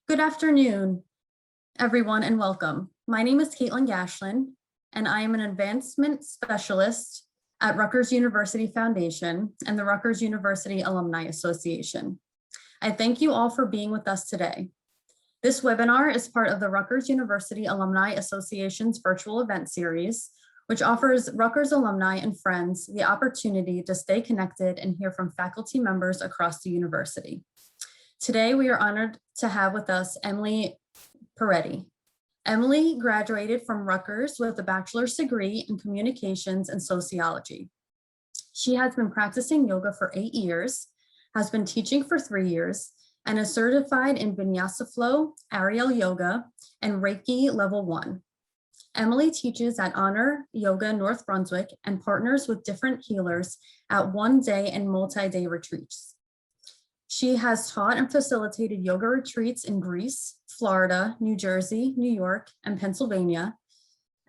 Good afternoon, everyone, and welcome. My name is Caitlin Gashlin, and I am an advancement specialist at Rutgers University Foundation and the Rutgers University Alumni Association. I thank you all for being with us today. This webinar is part of the Rutgers University Alumni Association's virtual event series, which offers Rutgers alumni and friends the opportunity to stay connected and hear from faculty members across the university. Today, we are honored to have with us Emily Pareti. Emily graduated from Rutgers with a bachelor's degree in communications and sociology. She has been practicing yoga for 8 years, has been teaching for 3 years, and is certified in Vinyasa Flow, Ariel Yoga, and Reiki Level 1. Emily teaches at Honor Yoga North Brunswick and partners with different healers at one-day and multi-day retreats. She has taught and facilitated yoga retreats in Greece, Florida, New Jersey, New York, and Pennsylvania,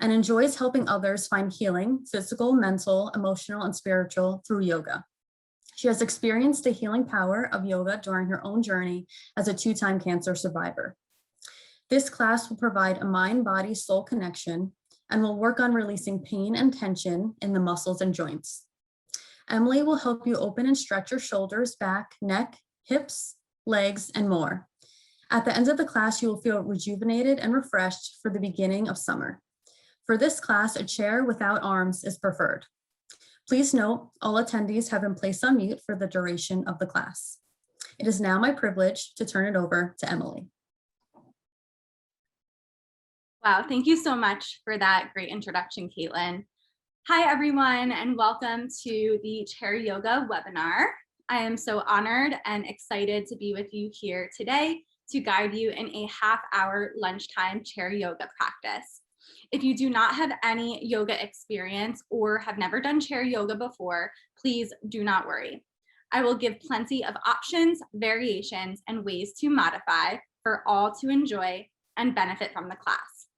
and enjoys helping others find healing, physical, mental, emotional, and spiritual through yoga. She has experienced the healing power of yoga during her own journey as a 2-time cancer survivor. This class will provide a mind-body-soul connection and will work on releasing pain and tension in the muscles and joints. Emily will help you open and stretch your shoulders, back, neck, hips, legs, and more. At the end of the class, you will feel rejuvenated and refreshed for the beginning of summer. For this class, a chair without arms is preferred. Please note, all attendees have been placed on mute for the duration of the class. It is now my privilege to turn it over to Emily. Wow, thank you so much for that great introduction, Caitlin. Hi, everyone, and welcome to the Chair Yoga webinar. I am so honored and excited to be with you here today to guide you in a half-hour lunchtime chair yoga practice. If you do not have any yoga experience or have never done chair yoga before, please do not worry. I will give plenty of options, variations, and ways to modify for all to enjoy and benefit from the class.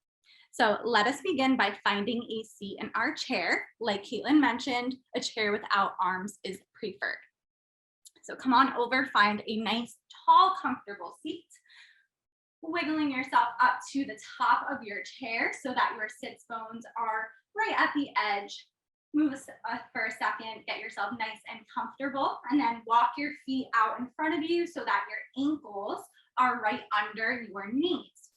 So let us begin by finding a seat in our chair. Like Caitlin mentioned, a chair without arms is preferred. So come on over, find a nice, tall, comfortable seat, wiggling yourself up to the top of your chair so that your sits bones are right at the edge. Move for a second, get yourself nice and comfortable, and then walk your feet out in front of you so that your ankles are right under your knees.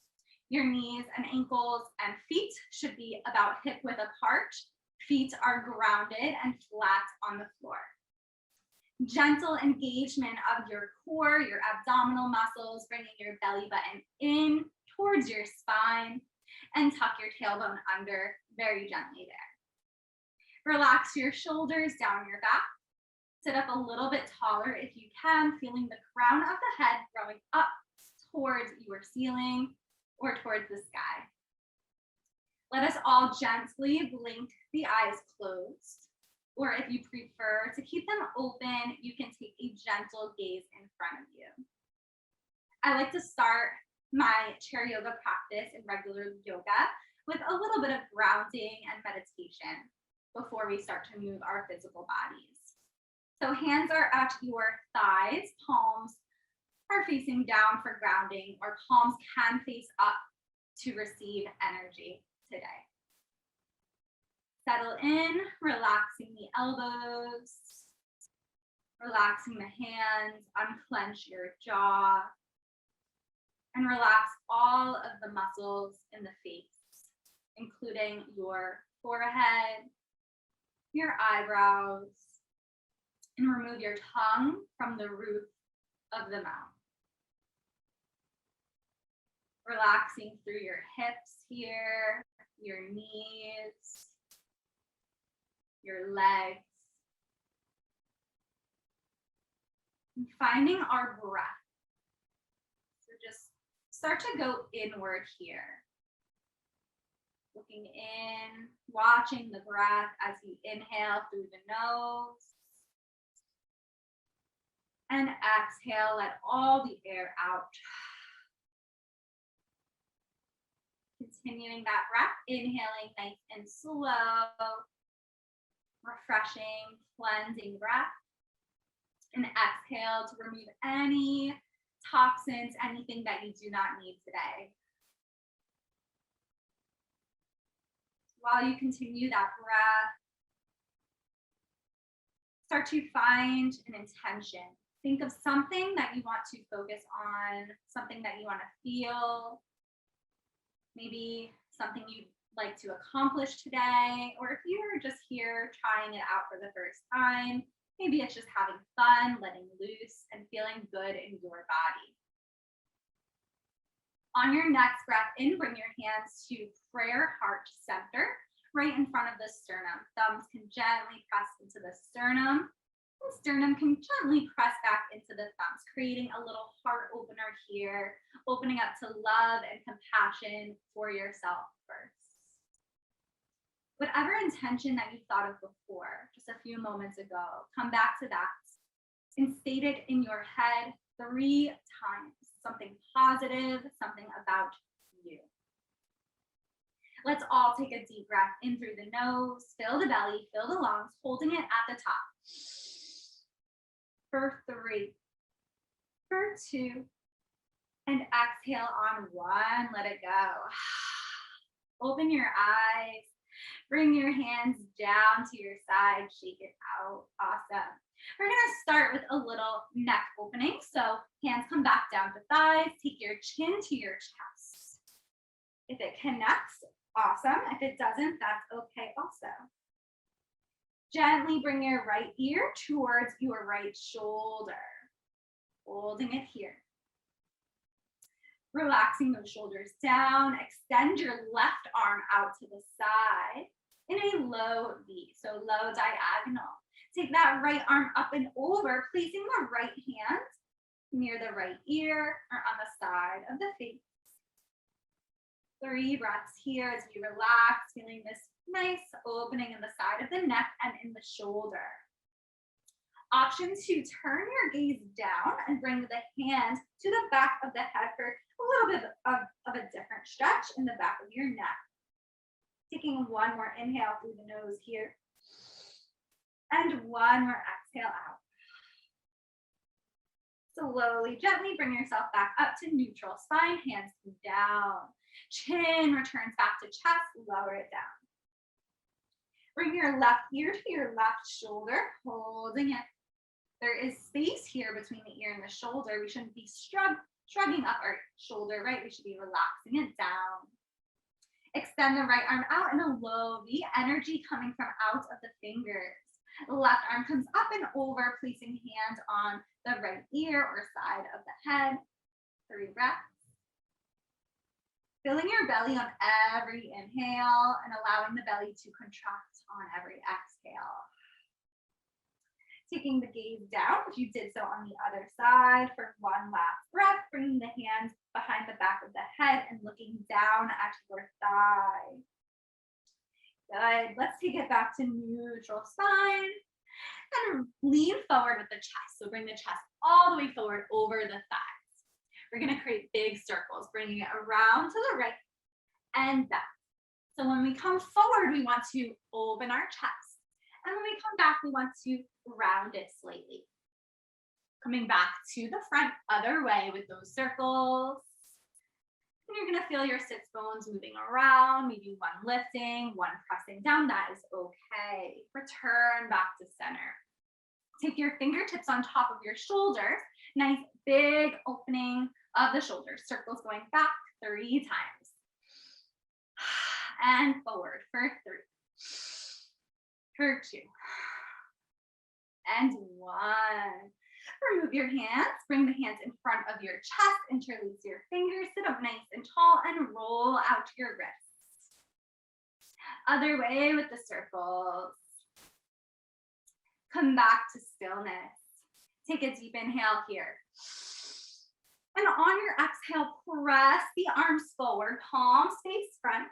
Your knees and ankles and feet should be about hip width apart. Feet are grounded and flat on the floor. Gentle engagement of your core, your abdominal muscles, bringing your belly button in towards your spine, and tuck your tailbone under very gently there. Relax your shoulders down your back. Sit up a little bit taller if you can, feeling the crown of the head growing up towards your ceiling or towards the sky. Let us all gently blink the eyes closed. Or if you prefer to keep them open, you can take a gentle gaze in front of you. I like to start my chair yoga practice in regular yoga with a little bit of grounding and meditation before we start to move our physical bodies. So hands are at your thighs, palms are facing down for grounding, or palms can face up to receive energy today. Settle in, relaxing the elbows, relaxing the hands, unclench your jaw, and relax all of the muscles in the face, including your forehead, your eyebrows, and remove your tongue from the roof of the mouth. Relaxing through your hips here, your knees, your legs, and finding our breath. So just start to go inward here. Looking in, watching the breath as you inhale through the nose. And exhale, let all the air out. Continuing that breath, inhaling nice and slow. Refreshing, cleansing breath, and exhale to remove any toxins, anything that you do not need today. While you continue that breath, start to find an intention. Think of something that you want to focus on, something that you want to feel, maybe something you'd like to accomplish today, or if you're just here trying it out for the first time, maybe it's just having fun, letting loose, and feeling good in your body. On your next breath in, bring your hands to prayer heart center, right in front of the sternum. Thumbs can gently press into the sternum. The sternum can gently press back into the thumbs, creating a little heart opener here, opening up to love and compassion for yourself first. Whatever intention that you thought of before, just a few moments ago, come back to that and state it in your head 3 times. Something positive, something about you. Let's all take a deep breath in through the nose, fill the belly, fill the lungs, holding it at the top. For 3, for 2, and exhale on 1, let it go. Open your eyes, bring your hands down to your side, shake it out, awesome. We're gonna start with a little neck opening. So hands come back down to thighs, take your chin to your chest. If it connects, awesome. If it doesn't, that's okay also. Gently bring your right ear towards your right shoulder, holding it here. Relaxing those shoulders down, extend your left arm out to the side in a low V, so low diagonal. Take that right arm up and over, placing the right hand near the right ear or on the side of the face. 3 breaths here as you relax, feeling this nice opening in the side of the neck and in the shoulder. Option to turn your gaze down and bring the hand to the back of the head for a little bit of a different stretch in the back of your neck. Taking one more inhale through the nose here. And one more exhale out. Slowly, gently bring yourself back up to neutral. Spine, hands down. Chin returns back to chest, lower it down. Bring your left ear to your left shoulder, holding it. There is space here between the ear and the shoulder. We shouldn't be shrugging up our shoulder, right? We should be relaxing it down. Extend the right arm out in a low V, energy coming from out of the fingers. The left arm comes up and over, placing hand on the right ear or side of the head. 3 breaths. Filling your belly on every inhale and allowing the belly to contract on every exhale. Taking the gaze down, if you did so on the other side, for one last breath, bringing the hands behind the back of the head and looking down at your thigh. Good. Let's take it back to neutral spine and lean forward with the chest. So bring the chest all the way forward over the thighs. We're going to create big circles, bringing it around to the right and back. So when we come forward, we want to open our chest. And when we come back, we want to round it slightly. Coming back to the front, other way with those circles. And you're going to feel your sits bones moving around, maybe one lifting, one pressing down. That is okay. Return back to center. Take your fingertips on top of your shoulders. Nice big opening of the shoulders. Circles going back 3 times. And forward for 3. For 2. And 1. Remove your hands, bring the hands in front of your chest, interlace your fingers, sit up nice and tall, and roll out your wrists. Other way with the circles. Come back to stillness. Take a deep inhale here. And on your exhale, press the arms forward, palms face front,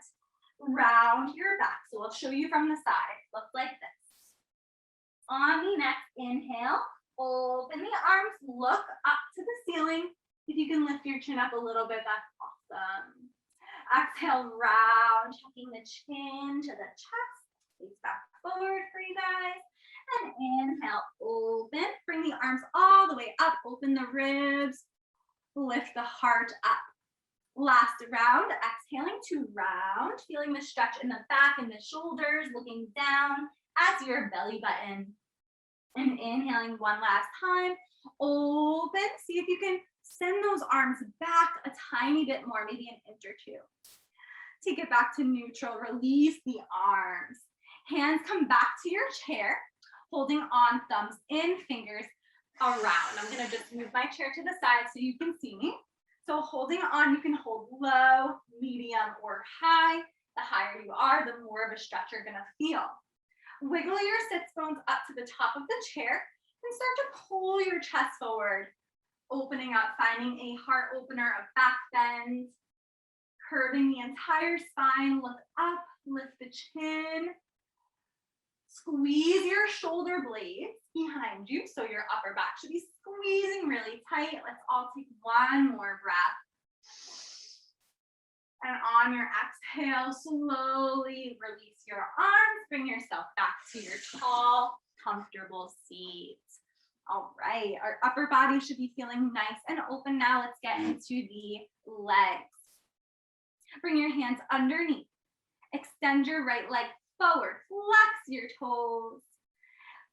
round your back. So I'll show you from the side. Look like this. On the next inhale, open the arms, look up to the ceiling. If you can lift your chin up a little bit, that's awesome. Exhale, round, tucking the chin to the chest. Face back forward for you guys. And inhale, open. Bring the arms all the way up. Open the ribs. Lift the heart up. Last round, exhaling to round, feeling the stretch in the back and the shoulders, looking down at your belly button. And inhaling one last time, open. See if you can send those arms back a tiny bit more, maybe an inch or two. Take it back to neutral, release the arms. Hands come back to your chair, holding on, thumbs in, fingers around. I'm gonna just move my chair to the side so you can see me. So holding on, you can hold low, medium, or high. The higher you are, the more of a stretch you're gonna feel. Wiggle your sits bones up to the top of the chair and start to pull your chest forward, opening up, finding a heart opener, a back bend, curving the entire spine, look up, lift the chin, squeeze your shoulder blades behind you so your upper back should be squeezing really tight. Let's all take one more breath. And on your exhale, slowly release your arms, bring yourself back to your tall, comfortable seat. All right, our upper body should be feeling nice and open now. Let's get into the legs. Bring your hands underneath. Extend your right leg forward, flex your toes.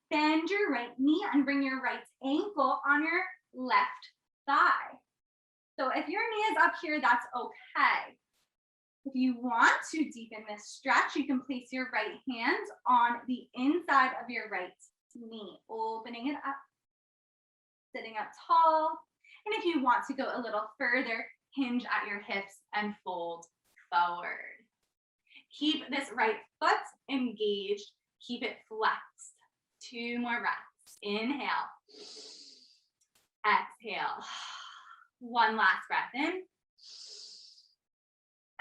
Bend your right knee and bring your right ankle on your left thigh. So if your knee is up here, that's okay. If you want to deepen this stretch, you can place your right hand on the inside of your right knee, opening it up, sitting up tall. And if you want to go a little further, hinge at your hips and fold forward. Keep this right foot engaged. Keep it flexed. 2 more breaths. Inhale. Exhale. One last breath in.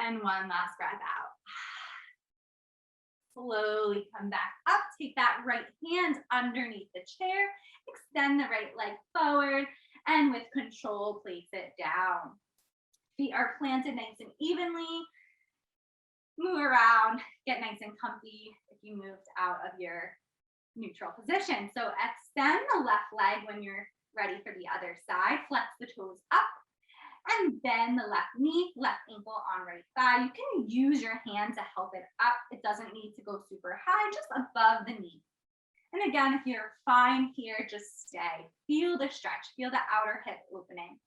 And one last breath out. Slowly come back up. Take that right hand underneath the chair. Extend the right leg forward. And with control, place it down. Feet are planted nice and evenly. Move around. Get nice and comfy if you moved out of your neutral position. So extend the left leg when you're ready for the other side. Flex the toes up. And bend the left knee, left ankle on right thigh. You can use your hand to help it up. It doesn't need to go super high, just above the knee. And again, if you're fine here, just stay. Feel the stretch, feel the outer hip opening.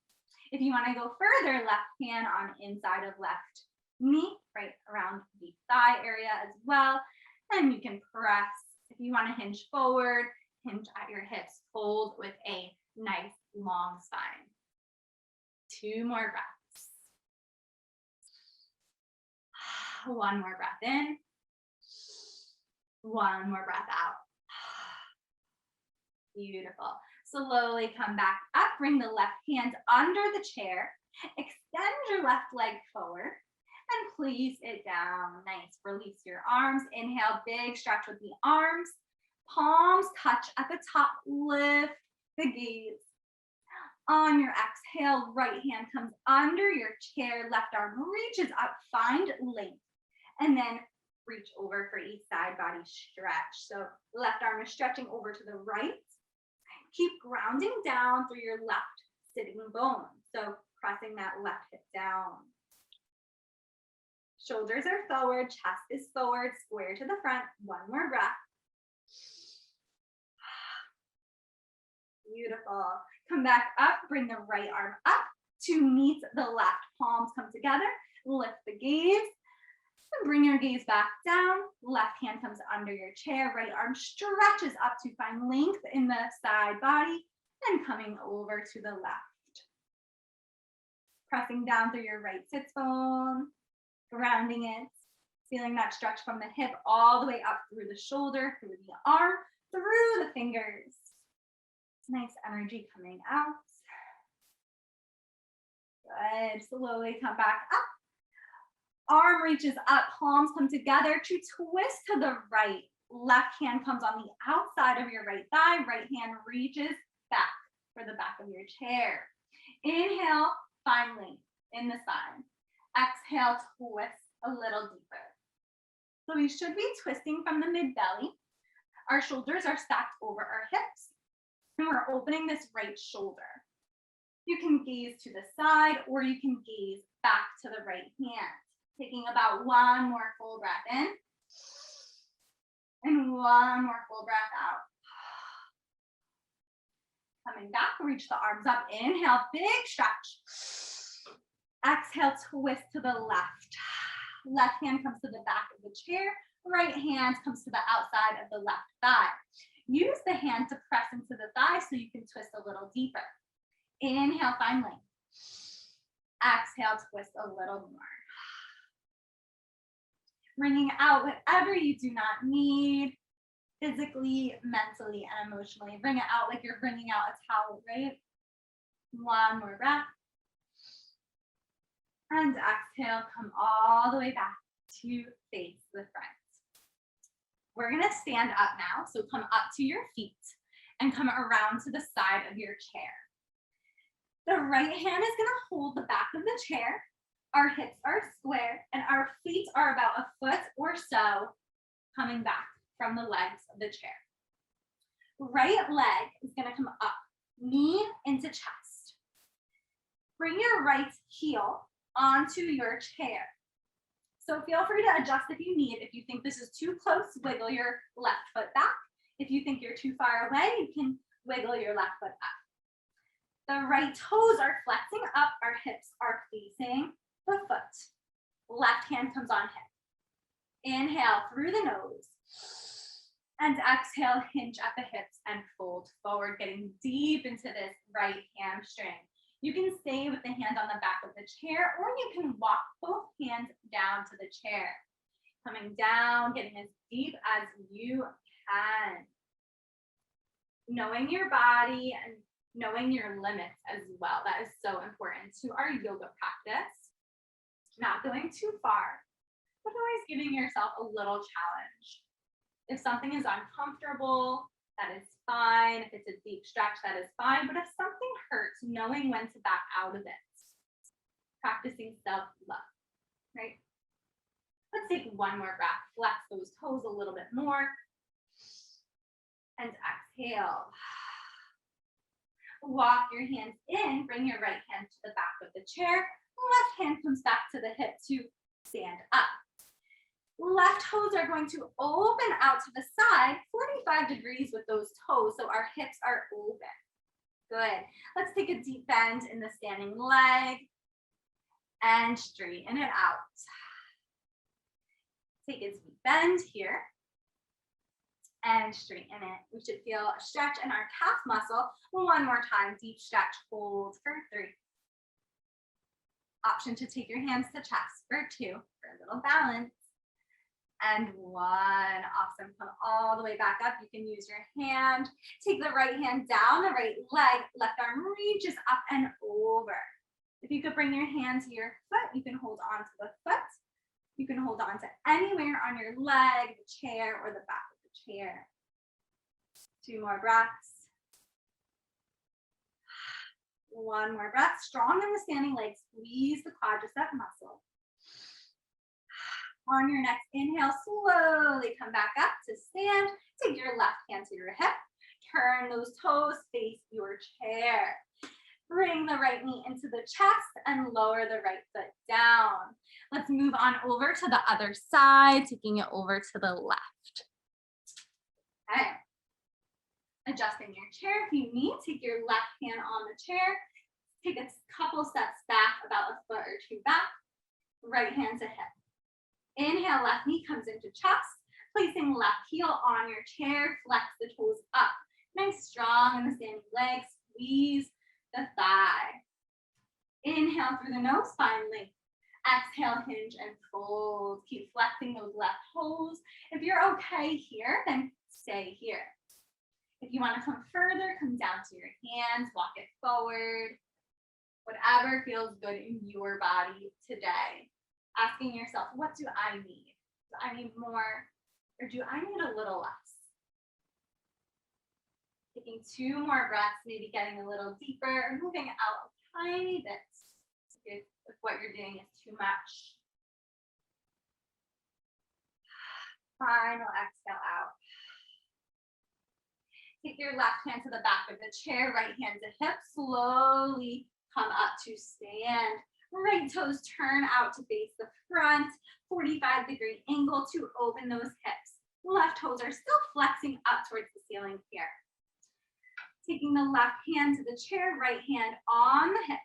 If you want to go further, left hand on inside of left knee, right around the thigh area as well. And you can press. If you want to hinge forward, hinge at your hips, fold with a nice long spine. 2 more breaths. One more breath in. One more breath out. Beautiful. Slowly come back up. Bring the left hand under the chair. Extend your left leg forward and place it down. Nice. Release your arms. Inhale, big stretch with the arms. Palms touch at the top. Lift the gaze. On your exhale, right hand comes under your chair, left arm reaches up, find length, and then reach over for a side body stretch. So left arm is stretching over to the right. Keep grounding down through your left sitting bone. So pressing that left hip down. Shoulders are forward, chest is forward, square to the front. One more breath. Beautiful. Come back up, bring the right arm up to meet the left. Palms come together, lift the gaze, and bring your gaze back down. Left hand comes under your chair, right arm stretches up to find length in the side body, and coming over to the left. Pressing down through your right sits bone, grounding it, feeling that stretch from the hip all the way up through the shoulder, through the arm, through the fingers. Nice energy coming out. Good. Slowly come back up. Arm reaches up, palms come together to twist to the right. Left hand comes on the outside of your right thigh. Right hand reaches back for the back of your chair. Inhale, find length in the spine. Exhale, twist a little deeper. So we should be twisting from the mid belly. Our shoulders are stacked over our hips. And we're opening this right shoulder. You can gaze to the side or you can gaze back to the right hand. Taking about one more full breath in and one more full breath out. Coming back, reach the arms up. Inhale, big stretch. Exhale, twist to the left. Left hand comes to the back of the chair. Right hand comes to the outside of the left thigh. Use the hand to press into the thigh so you can twist a little deeper. Inhale, find length. Exhale, twist a little more. Bringing out whatever you do not need, physically, mentally, and emotionally. Bring it out like you're bringing out a towel, right? One more breath. And exhale, come all the way back to face the front. We're gonna stand up now, so come up to your feet and come around to the side of your chair. The right hand is gonna hold the back of the chair. Our hips are square and our feet are about a foot or so coming back from the legs of the chair. Right leg is gonna come up, knee into chest. Bring your right heel onto your chair. So feel free to adjust if you need. If you think this is too close, wiggle your left foot back. If you think you're too far away, you can wiggle your left foot up. The right toes are flexing up, our hips are facing the foot. Left hand comes on hip. Inhale through the nose. And exhale, hinge at the hips and fold forward, getting deep into this right hamstring. You can stay with the hand on the back of the chair, or you can walk both hands down to the chair. Coming down, getting as deep as you can. Knowing your body and knowing your limits as well. That is so important to our yoga practice. Not going too far, but always giving yourself a little challenge. If something is uncomfortable, that is fine. If it's a deep stretch, that is fine. But if something hurts, knowing when to back out of it. Practicing self-love, right? Let's take one more breath. Flex those toes a little bit more. And exhale. Walk your hands in. Bring your right hand to the back of the chair. Left hand comes back to the hip to stand up. Left toes are going to open out to the side, 45 degrees with those toes, so our hips are open. Good. Let's take a deep bend in the standing leg and straighten it out. Take a deep bend here and straighten it. We should feel a stretch in our calf muscle. One more time, deep stretch, hold for 3. Option to take your hands to chest for 2 for a little balance. And 1, awesome. Come all the way back up. You can use your hand. Take the right hand down, the right leg, left arm reaches up and over. If you could bring your hand to your foot, you can hold on to the foot. You can hold on to anywhere on your leg, the chair, or the back of the chair. 2 more breaths. 1 more breath. Strong in the standing leg. Squeeze the quadricep muscle. On your next inhale, slowly come back up to stand. Take your left hand to your hip. Turn those toes, face your chair. Bring the right knee into the chest and lower the right foot down. Let's move on over to the other side, taking it over to the left. Okay. Adjusting your chair. If you need, take your left hand on the chair. Take a couple steps back, about a foot or 2 back. Right hand to hip. Inhale, left knee comes into chest. Placing left heel on your chair, flex the toes up. Nice, strong in the standing leg. Squeeze the thigh. Inhale through the nose, find length. Exhale, hinge and fold. Keep flexing those left toes. If you're okay here, then stay here. If you want to come further, come down to your hands, walk it forward. Whatever feels good in your body today. Asking yourself, what do I need? Do I need more, or do I need a little less? Taking 2 more breaths, maybe getting a little deeper, moving out a tiny bit if what you're doing is too much. Final exhale out. Take your left hand to the back of the chair, right hand to hip, slowly come up to stand. Right toes turn out to face the front, 45-degree angle to open those hips. Left toes are still flexing up towards the ceiling here. Taking the left hand to the chair, right hand on the hip.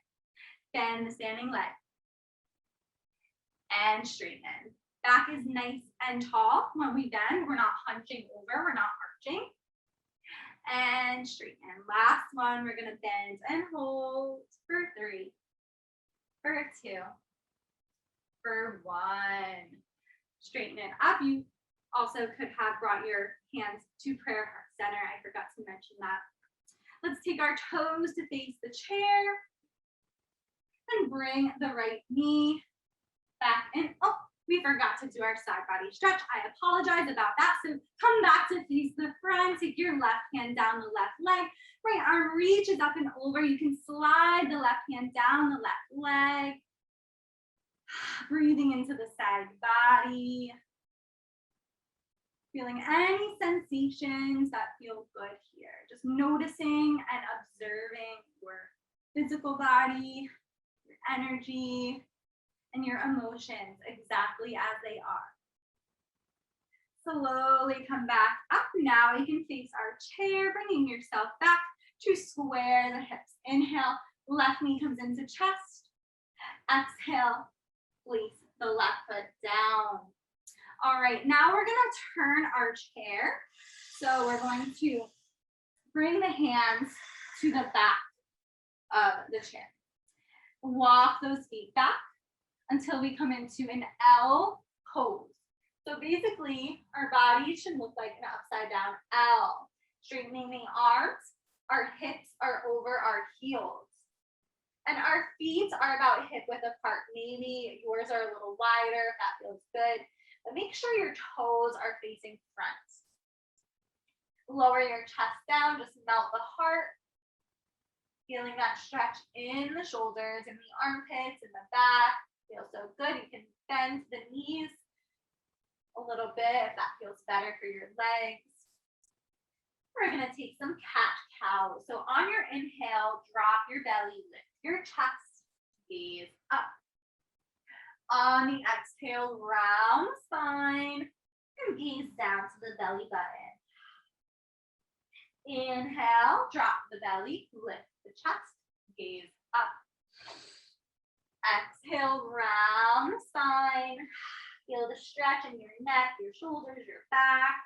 Bend the standing leg. And straighten. Back is nice and tall. When we bend, we're not hunching over, we're not arching. And straighten. Last one, we're gonna bend and hold for 3, for 2, for 1. Straighten it up. You also could have brought your hands to prayer heart center. I forgot to mention that. Let's take our toes to face the chair and bring the right knee back in. Oh, we forgot to do our side body stretch. I apologize about that. So come back to face the front. Take your left hand down the left leg. Right arm reaches up and over. You can slide the left hand down the left leg. Breathing into the side body. Feeling any sensations that feel good here. Just noticing and observing your physical body, your energy, and your emotions exactly as they are. Slowly come back up. Now you can face our chair, bringing yourself back to square the hips. Inhale, left knee comes into chest. Exhale, place the left foot down. All right, now we're gonna turn our chair. So we're going to bring the hands to the back of the chair. Walk those feet back until we come into an L pose. So basically, our body should look like an upside down L. Straightening the arms, our hips are over our heels. And our feet are about hip width apart. Maybe yours are a little wider if that feels good. But make sure your toes are facing front. Lower your chest down, just melt the heart. Feeling that stretch in the shoulders, in the armpits, in the back. Feels so good. You can bend the knees a little bit if that feels better for your legs. We're gonna take some cat-cow. So on your inhale, drop your belly, lift your chest, gaze up. On the exhale, round spine, and gaze down to the belly button. Inhale, drop the belly, lift the chest, gaze up. Exhale, round spine. Feel the stretch in your neck, your shoulders, your back.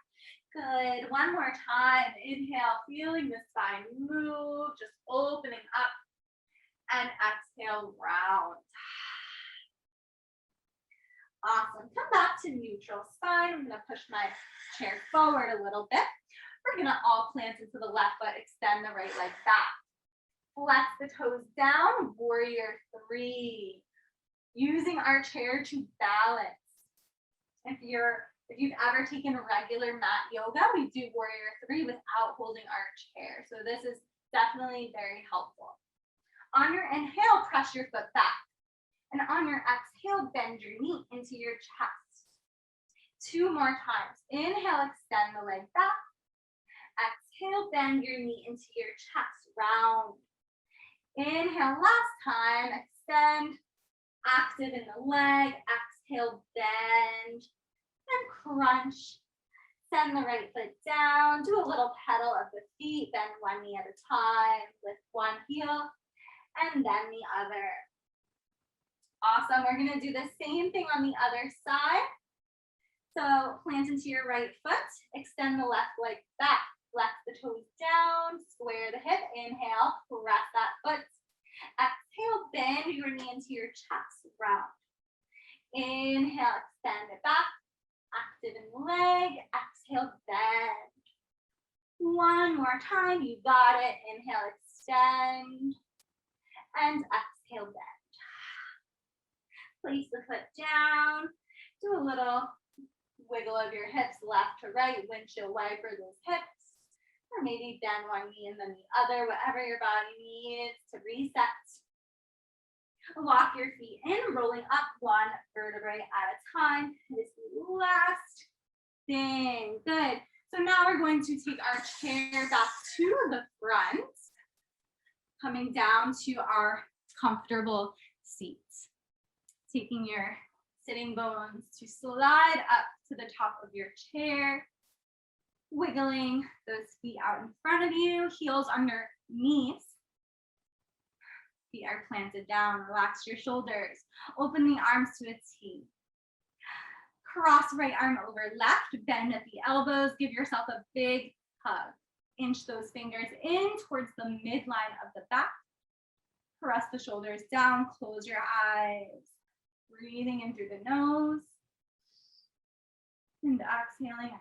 Good. One more time. Inhale, feeling the spine move, just opening up. And exhale, round. Awesome. Come back to neutral spine. I'm going to push my chair forward a little bit. We're going to all plant into the left foot, extend the right leg back. Flex the toes down, warrior 3. Using our chair to balance. If you've ever taken regular mat yoga, we do warrior 3 without holding our chair. So this is definitely very helpful. On your inhale, press your foot back. And on your exhale, bend your knee into your chest. 2 more times. Inhale, extend the leg back. Exhale, bend your knee into your chest, round. Inhale, last time, extend, active in the leg. Exhale, bend, and crunch. Send the right foot down. Do a little pedal of the feet, bend one knee at a time. Lift one heel, and then the other. Awesome. We're going to do the same thing on the other side. So plant into your right foot, extend the left leg back, flex the toes down, square the hip, inhale, press that foot. Exhale, bend your knee into your chest, round. Inhale, extend it back, active in the leg, exhale, bend. One more time, you got it. Inhale, extend, and exhale, bend. Place the foot down, do a little wiggle of your hips left to right, windshield wiper those hips, or maybe bend one knee and then the other, whatever your body needs to reset. Walk your feet in, rolling up one vertebrae at a time. This is the last thing. Good. So now we're going to take our chair back to the front, coming down to our comfortable seats. Taking your sitting bones to slide up to the top of your chair, wiggling those feet out in front of you, heels under knees. Feet are planted down, relax your shoulders, open the arms to a T. Cross right arm over left, bend at the elbows, give yourself a big hug. Inch those fingers in towards the midline of the back. Press the shoulders down, close your eyes. Breathing in through the nose. And exhaling.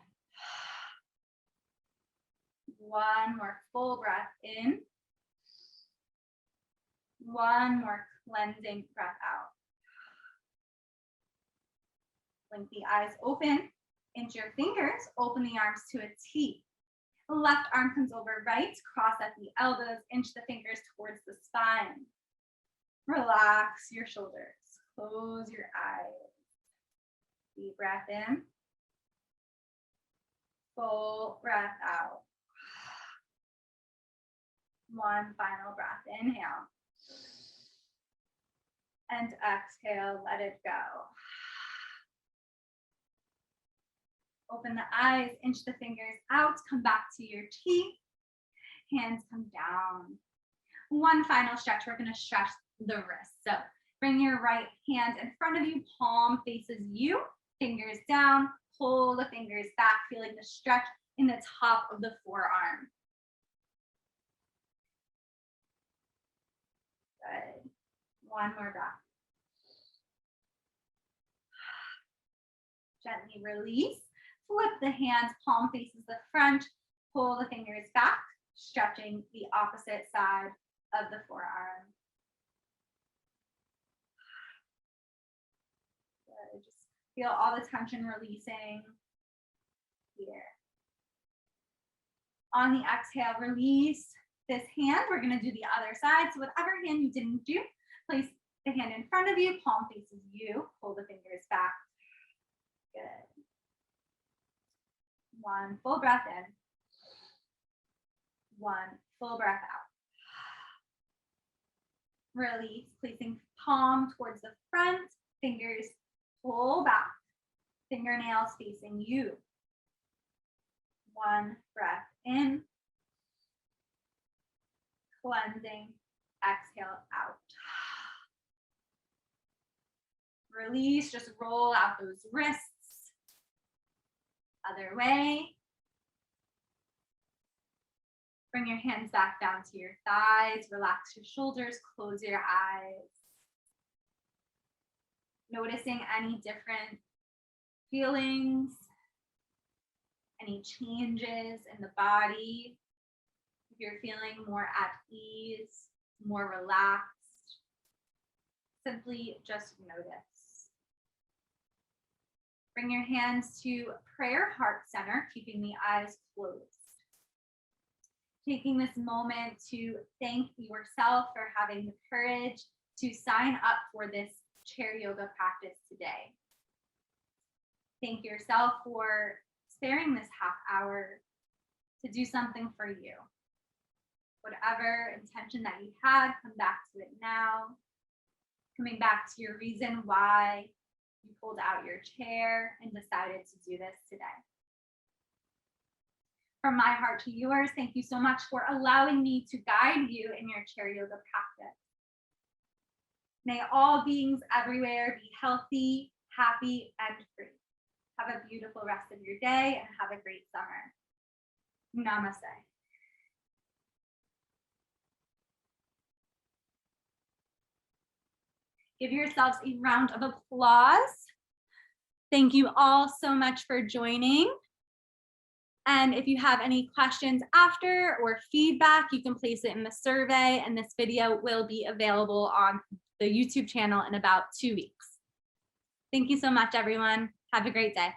One more full breath in. One more cleansing breath out. Blink the eyes open, inch your fingers, open the arms to a T. Left arm comes over right, cross at the elbows, inch the fingers towards the spine. Relax your shoulders, close your eyes. Deep breath in. Full breath out. One final breath, inhale. And exhale, let it go. Open the eyes, inch the fingers out, come back to your T. Hands come down. One final stretch, we're gonna stretch the wrists. So bring your right hand in front of you, palm faces you, fingers down, pull the fingers back, feeling the stretch in the top of the forearm. Good. One more breath. Gently release. Flip the hands, palm faces the front, pull the fingers back, stretching the opposite side of the forearm. Good. Just feel all the tension releasing here. On the exhale, release this hand. We're going to do the other side. So whatever hand you didn't do, place the hand in front of you, palm faces you, pull the fingers back. Good. One full breath in. One full breath out. Release, placing palm towards the front, fingers pull back, fingernails facing you. One breath in. Cleansing, exhale out. Release, just roll out those wrists. Other way. Bring your hands back down to your thighs, relax your shoulders, close your eyes. Noticing any different feelings, any changes in the body. If you're feeling more at ease, more relaxed, simply just notice. Bring your hands to prayer heart center, keeping the eyes closed. Taking this moment to thank yourself for having the courage to sign up for this chair yoga practice today. Thank yourself for sparing this half hour to do something for you. Whatever intention that you had, come back to it now. Coming back to your reason why you pulled out your chair and decided to do this today. From my heart to yours, thank you so much for allowing me to guide you in your chair yoga practice. May all beings everywhere be healthy, happy, and free. Have a beautiful rest of your day and have a great summer. Namaste. Give yourselves a round of applause. Thank you all so much for joining. And if you have any questions after or feedback, you can place it in the survey, and this video will be available on the YouTube channel in about 2 weeks. Thank you so much, everyone. Have a great day.